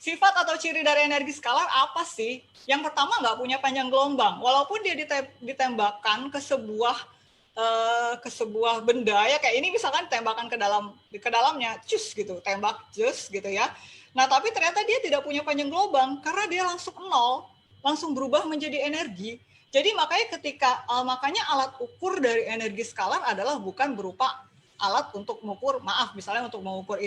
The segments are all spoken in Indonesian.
sifat atau ciri dari energi skalar apa sih? Yang pertama nggak punya panjang gelombang, walaupun dia ditembakkan ke sebuah benda ya, kayak ini misalkan tembakan ke dalamnya, cus gitu, tembak cus gitu ya. Nah tapi ternyata dia tidak punya panjang gelombang karena dia langsung nol, langsung berubah menjadi energi. Jadi makanya alat ukur dari energi skalar adalah bukan berupa alat untuk mengukur, misalnya untuk mengukur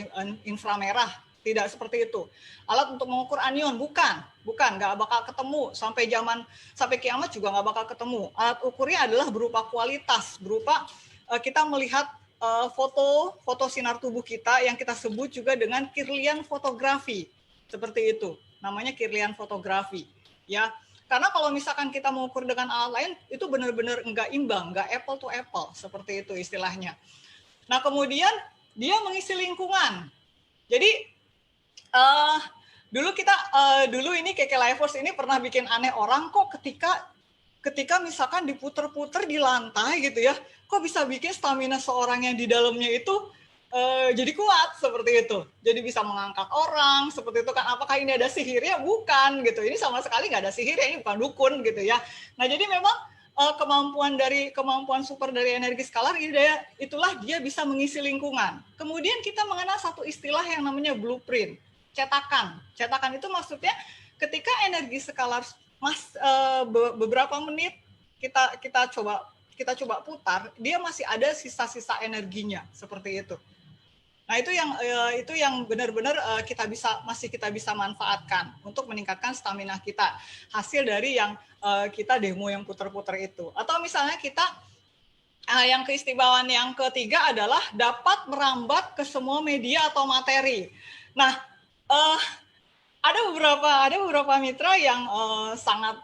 inframerah, tidak seperti itu. Alat untuk mengukur anion, bukan, nggak bakal ketemu sampai kiamat juga nggak bakal ketemu. Alat ukurnya adalah berupa kualitas, berupa kita melihat foto sinar tubuh kita yang kita sebut juga dengan Kirlian fotografi, seperti itu. Namanya Kirlian fotografi, ya. Karena kalau misalkan kita mengukur dengan alat lain, itu benar-benar nggak imbang, nggak apple to apple, seperti itu istilahnya. Nah, kemudian dia mengisi lingkungan. Jadi, dulu ini Keke Lifeforce ini pernah bikin aneh orang, kok ketika misalkan diputer-puter di lantai gitu ya, kok bisa bikin stamina seorang yang di dalamnya itu jadi kuat seperti itu. Jadi bisa mengangkat orang seperti itu kan. Apakah ini ada sihirnya? Bukan gitu. Ini sama sekali nggak ada sihirnya, ini bukan dukun gitu ya. Nah, jadi memang kemampuan super dari energi skalar itulah dia bisa mengisi lingkungan. Kemudian kita mengenal satu istilah yang namanya blueprint, cetakan. Cetakan itu maksudnya ketika energi skalar beberapa menit kita coba putar, dia masih ada sisa-sisa energinya seperti itu. Nah, itu yang benar-benar masih kita bisa manfaatkan untuk meningkatkan stamina kita, hasil dari yang kita demo yang putar-putar itu. Atau misalnya yang keistimewaan yang ketiga adalah dapat merambat ke semua media atau materi. Nah, ada beberapa mitra yang sangat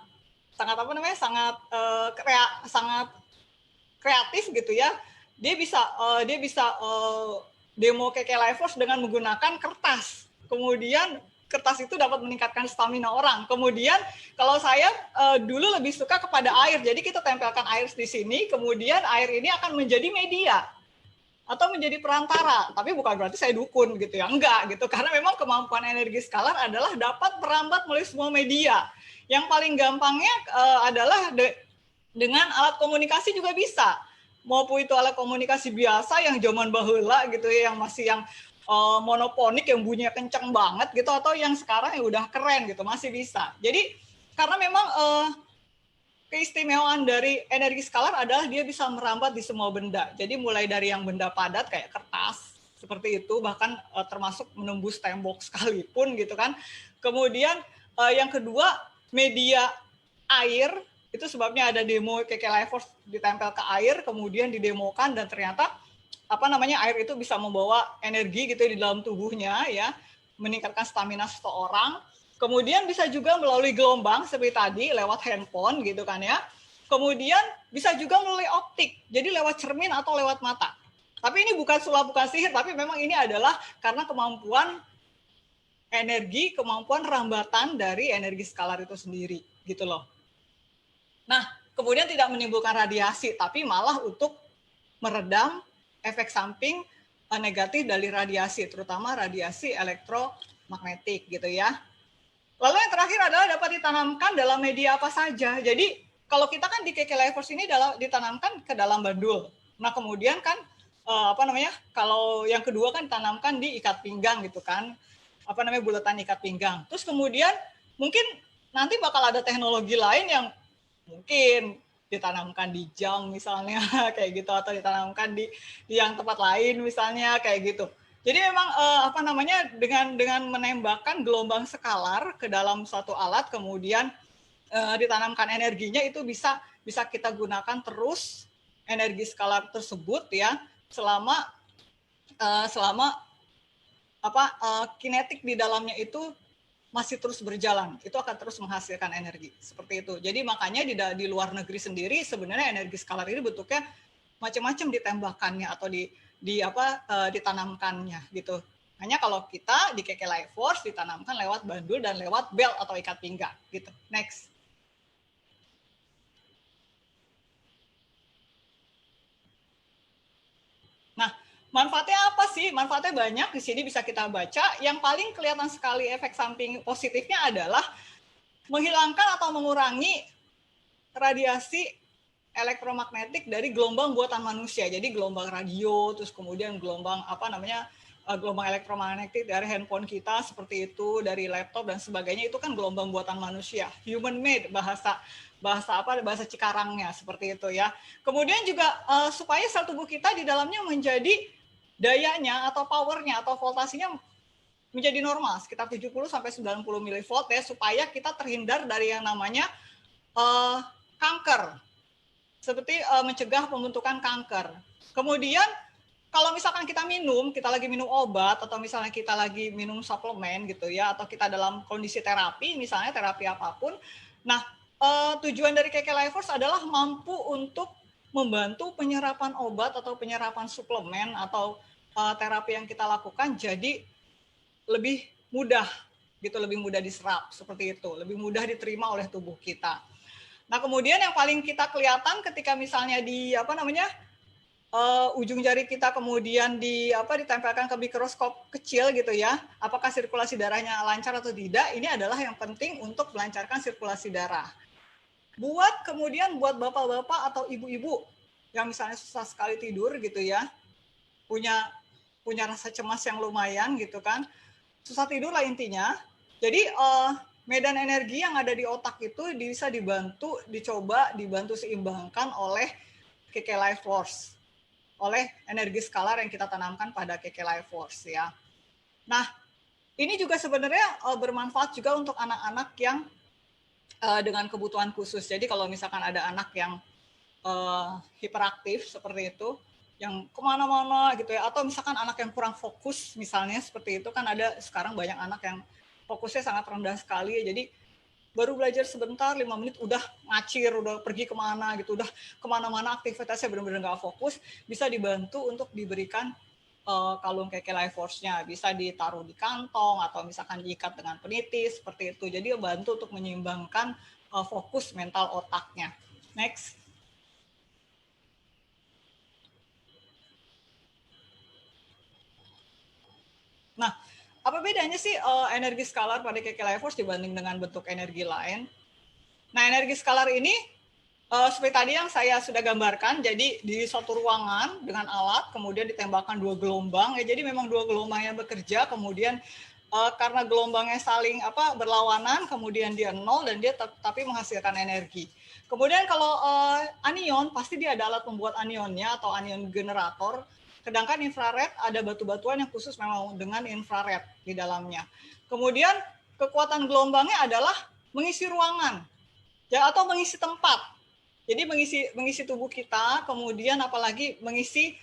kreatif gitu ya. Dia bisa demo Keke Lifeforce dengan menggunakan kertas. Kemudian kertas itu dapat meningkatkan stamina orang. Kemudian kalau saya dulu lebih suka kepada air. Jadi kita tempelkan air di sini, kemudian air ini akan menjadi media atau menjadi perantara. Tapi bukan berarti saya dukun gitu ya. Enggak gitu. Karena memang kemampuan energi skalar adalah dapat merambat melalui semua media. Yang paling gampangnya adalah dengan alat komunikasi juga bisa. Maupun itu alat komunikasi biasa yang zaman bahula gitu ya, yang masih monoponik yang bunyinya kenceng banget gitu, atau yang sekarang yang udah keren gitu, masih bisa. Jadi karena memang keistimewaan dari energi skalar adalah dia bisa merambat di semua benda. Jadi mulai dari yang benda padat kayak kertas seperti itu, bahkan termasuk menembus tembok sekalipun gitu kan. Kemudian yang kedua, media air. Itu sebabnya ada demo Keke Lifeforce ditempel ke air, kemudian didemokan, dan ternyata air itu bisa membawa energi gitu di dalam tubuhnya ya, meningkatkan stamina seseorang. Kemudian bisa juga melalui gelombang seperti tadi, lewat handphone gitu kan ya. Kemudian bisa juga melalui optik, jadi lewat cermin atau lewat mata. Tapi ini bukan sulap, bukan sihir, tapi memang ini adalah karena kemampuan rambatan dari energi skalar itu sendiri gitu loh. Nah, kemudian tidak menimbulkan radiasi, tapi malah untuk meredam efek samping negatif dari radiasi, terutama radiasi elektromagnetik gitu ya. Lalu yang terakhir adalah dapat ditanamkan dalam media apa saja. Jadi kalau kita kan di Keke Lifeforce ini ditanamkan ke dalam bandul. Nah, kemudian kan kalau yang kedua kan ditanamkan di ikat pinggang gitu kan. Bulatan ikat pinggang. Terus kemudian mungkin nanti bakal ada teknologi lain yang mungkin ditanamkan di jam misalnya kayak gitu, atau ditanamkan di yang tempat lain misalnya kayak gitu. Jadi memang dengan menembakkan gelombang skalar ke dalam suatu alat, kemudian ditanamkan energinya, itu bisa kita gunakan terus energi skalar tersebut ya, selama kinetik di dalamnya itu masih terus berjalan, itu akan terus menghasilkan energi seperti itu. Jadi makanya di luar negeri sendiri sebenarnya energi skalar ini bentuknya macam-macam ditembakkannya atau ditanamkannya gitu. Hanya kalau kita di Keke Lifeforce ditanamkan lewat bandul dan lewat belt atau ikat pinggang gitu. Next. Nah, Manfaatnya apa sih? Manfaatnya banyak, di sini bisa kita baca. Yang paling kelihatan sekali efek samping positifnya adalah menghilangkan atau mengurangi radiasi elektromagnetik dari gelombang buatan manusia. Jadi gelombang radio, terus kemudian gelombang gelombang elektromagnetik dari handphone kita seperti itu, dari laptop dan sebagainya, itu kan gelombang buatan manusia, human made, bahasa Cikarangnya seperti itu ya. Kemudian juga supaya sel tubuh kita di dalamnya menjadi dayanya atau powernya atau voltasenya menjadi normal sekitar 70 sampai 90 milivolt ya, supaya kita terhindar dari yang namanya kanker, seperti mencegah pembentukan kanker. Kemudian kalau misalkan kita lagi minum obat, atau misalnya kita lagi minum suplemen gitu ya, atau kita dalam kondisi terapi, misalnya terapi apapun, nah tujuan dari KK Life Force adalah mampu untuk membantu penyerapan obat atau penyerapan suplemen atau terapi yang kita lakukan jadi lebih mudah gitu, lebih mudah diserap seperti itu, lebih mudah diterima oleh tubuh kita. Nah, kemudian yang paling kita kelihatan ketika misalnya di ujung jari kita kemudian ditempelkan ke mikroskop kecil gitu ya, apakah sirkulasi darahnya lancar atau tidak, ini adalah yang penting untuk melancarkan sirkulasi darah. Buat bapak-bapak atau ibu-ibu yang misalnya susah sekali tidur gitu ya, punya rasa cemas yang lumayan gitu kan, susah tidur lah intinya. Jadi medan energi yang ada di otak itu bisa dibantu seimbangkan oleh KK Life Force, oleh energi skalar yang kita tanamkan pada KK Life Force ya. Nah, ini juga sebenarnya bermanfaat juga untuk anak-anak yang dengan kebutuhan khusus. Jadi kalau misalkan ada anak yang hiperaktif seperti itu, yang kemana-mana gitu ya, atau misalkan anak yang kurang fokus misalnya seperti itu, kan ada sekarang banyak anak yang fokusnya sangat rendah sekali ya, jadi baru belajar sebentar 5 menit udah ngacir, udah pergi kemana gitu, udah kemana-mana aktivitasnya benar-benar nggak fokus, bisa dibantu untuk diberikan kalung KK Life Force-nya, bisa ditaruh di kantong atau misalkan diikat dengan penitis seperti itu, jadi bantu untuk menyeimbangkan fokus mental otaknya. Next. Nah, apa bedanya sih energi skalar pada KK Life Force dibanding dengan bentuk energi lain? Nah, energi skalar ini seperti tadi yang saya sudah gambarkan, jadi di suatu ruangan dengan alat, kemudian ditembakkan 2 gelombang, ya jadi memang 2 gelombang yang bekerja, kemudian karena gelombangnya saling berlawanan, kemudian dia nol dan dia tapi menghasilkan energi. Kemudian kalau anion, pasti dia ada alat pembuat anionnya atau anion generator. Sedangkan infrared ada batu-batuan yang khusus memang dengan infrared di dalamnya. Kemudian kekuatan gelombangnya adalah mengisi ruangan ya, atau mengisi tempat. Jadi mengisi tubuh kita, kemudian apalagi mengisi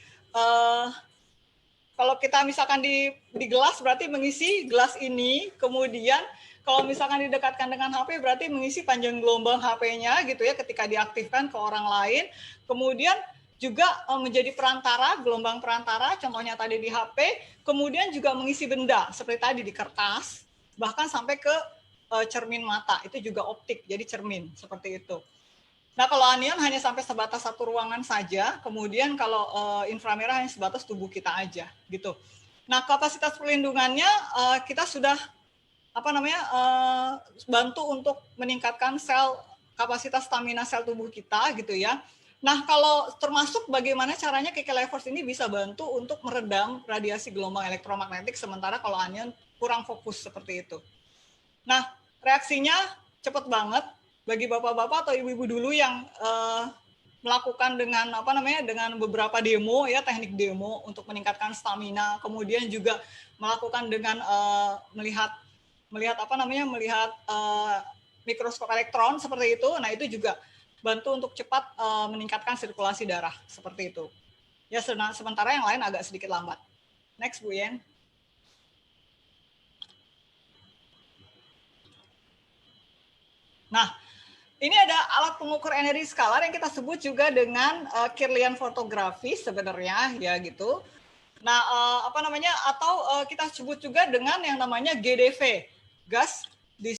kalau kita misalkan di gelas berarti mengisi gelas ini, kemudian kalau misalkan didekatkan dengan HP berarti mengisi panjang gelombang HP-nya gitu ya ketika diaktifkan ke orang lain. Kemudian juga menjadi perantara, gelombang perantara, contohnya tadi di HP, kemudian juga mengisi benda seperti tadi di kertas, bahkan sampai ke cermin mata, itu juga optik, jadi cermin seperti itu. Nah, kalau anion hanya sampai sebatas satu ruangan saja, kemudian kalau inframerah hanya sebatas tubuh kita aja, gitu. Nah, kapasitas perlindungannya kita sudah bantu untuk meningkatkan kapasitas stamina sel tubuh kita, gitu ya. Nah, kalau termasuk bagaimana caranya KK Life Force ini bisa bantu untuk meredam radiasi gelombang elektromagnetik, sementara kalau anion kurang fokus seperti itu. Nah, reaksinya cepat banget. Bagi bapak-bapak atau ibu-ibu dulu yang melakukan dengan dengan beberapa demo ya, teknik demo untuk meningkatkan stamina, kemudian juga melakukan dengan melihat mikroskop elektron seperti itu. Nah, itu juga bantu untuk cepat meningkatkan sirkulasi darah seperti itu. Ya, sementara yang lain agak sedikit lambat. Next, Bu Yen. Nah, ini ada alat pengukur energi skalar yang kita sebut juga dengan Kirlian fotografi sebenarnya ya gitu. Nah, atau kita sebut juga dengan yang namanya GDV, gas